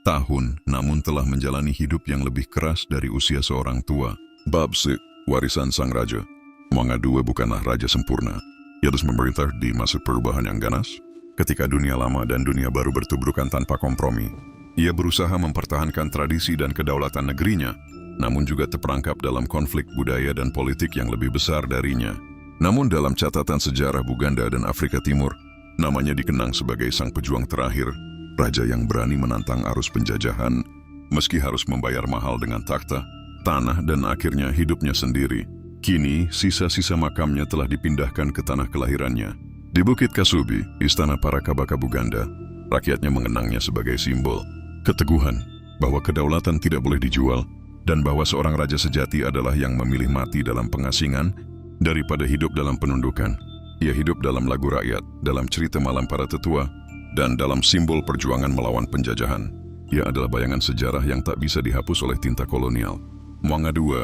tahun, namun telah menjalani hidup yang lebih keras dari usia seorang tua. Bab 6. Warisan Sang Raja. Mwanga II bukanlah raja sempurna. Ia terus memerintah di masa perubahan yang ganas. Ketika dunia lama dan dunia baru bertubrukan tanpa kompromi, ia berusaha mempertahankan tradisi dan kedaulatan negerinya, namun juga terperangkap dalam konflik budaya dan politik yang lebih besar darinya. Namun dalam catatan sejarah Buganda dan Afrika Timur, namanya dikenang sebagai sang pejuang terakhir, raja yang berani menantang arus penjajahan, meski harus membayar mahal dengan takhta, tanah dan akhirnya hidupnya sendiri. Kini, sisa-sisa makamnya telah dipindahkan ke tanah kelahirannya. Di Bukit Kasubi, istana para Kabaka Buganda, rakyatnya mengenangnya sebagai simbol keteguhan bahwa kedaulatan tidak boleh dijual dan bahwa seorang raja sejati adalah yang memilih mati dalam pengasingan daripada hidup dalam penundukan. Ia hidup dalam lagu rakyat, dalam cerita malam para tetua, dan dalam simbol perjuangan melawan penjajahan. Ia adalah bayangan sejarah yang tak bisa dihapus oleh tinta kolonial. Mwanga II,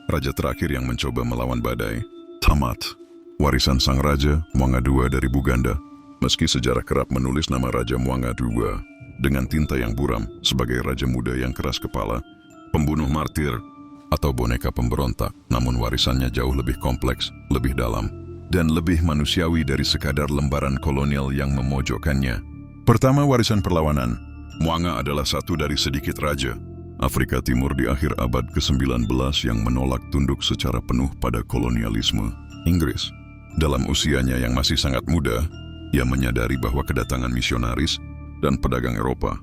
raja terakhir yang mencoba melawan badai. Tamat. Warisan Sang Raja, Mwanga II dari Buganda. Meski sejarah kerap menulis nama Raja Mwanga II dengan tinta yang buram sebagai raja muda yang keras kepala, pembunuh martir, atau boneka pemberontak, namun warisannya jauh lebih kompleks, lebih dalam, dan lebih manusiawi dari sekadar lembaran kolonial yang memojokkannya. Pertama, warisan perlawanan. Mwanga adalah satu dari sedikit raja Afrika Timur di akhir abad ke-19 yang menolak tunduk secara penuh pada kolonialisme Inggris. Dalam usianya yang masih sangat muda, ia menyadari bahwa kedatangan misionaris dan pedagang Eropa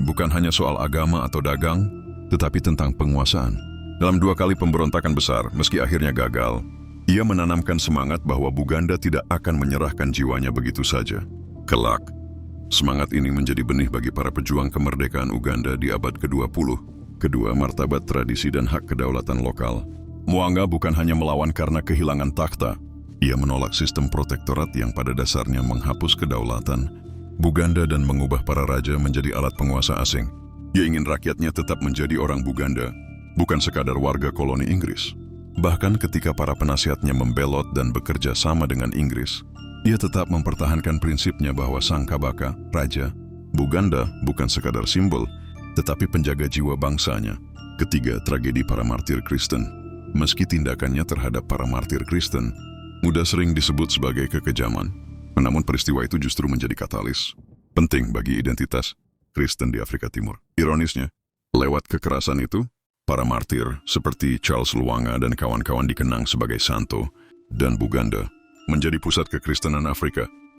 bukan hanya soal agama atau dagang, tetapi tentang penguasaan. Dalam 2 kali pemberontakan besar, meski akhirnya gagal, ia menanamkan semangat bahwa Buganda tidak akan menyerahkan jiwanya begitu saja. Kelak, semangat ini menjadi benih bagi para pejuang kemerdekaan Uganda di abad ke-20. Kedua, martabat tradisi dan hak kedaulatan lokal. Mwanga bukan hanya melawan karena kehilangan takhta. Ia menolak sistem protektorat yang pada dasarnya menghapus kedaulatan Buganda dan mengubah para raja menjadi alat penguasa asing. Ia ingin rakyatnya tetap menjadi orang Buganda, bukan sekadar warga koloni Inggris. Bahkan ketika para penasihatnya membelot dan bekerja sama dengan Inggris, ia tetap mempertahankan prinsipnya bahwa sang Kabaka, Raja, Buganda bukan sekadar simbol, tetapi penjaga jiwa bangsanya. Ketiga, tragedi para martir Kristen. Meski tindakannya terhadap para martir Kristen mudah sering disebut sebagai kekejaman, namun peristiwa itu justru menjadi katalis penting bagi identitas Kristen di Afrika Timur. Ironisnya, lewat kekerasan itu, para martir seperti Charles Lwanga dan kawan-kawan dikenang sebagai santo, dan Buganda menjadi pusat kekristenan Afrika.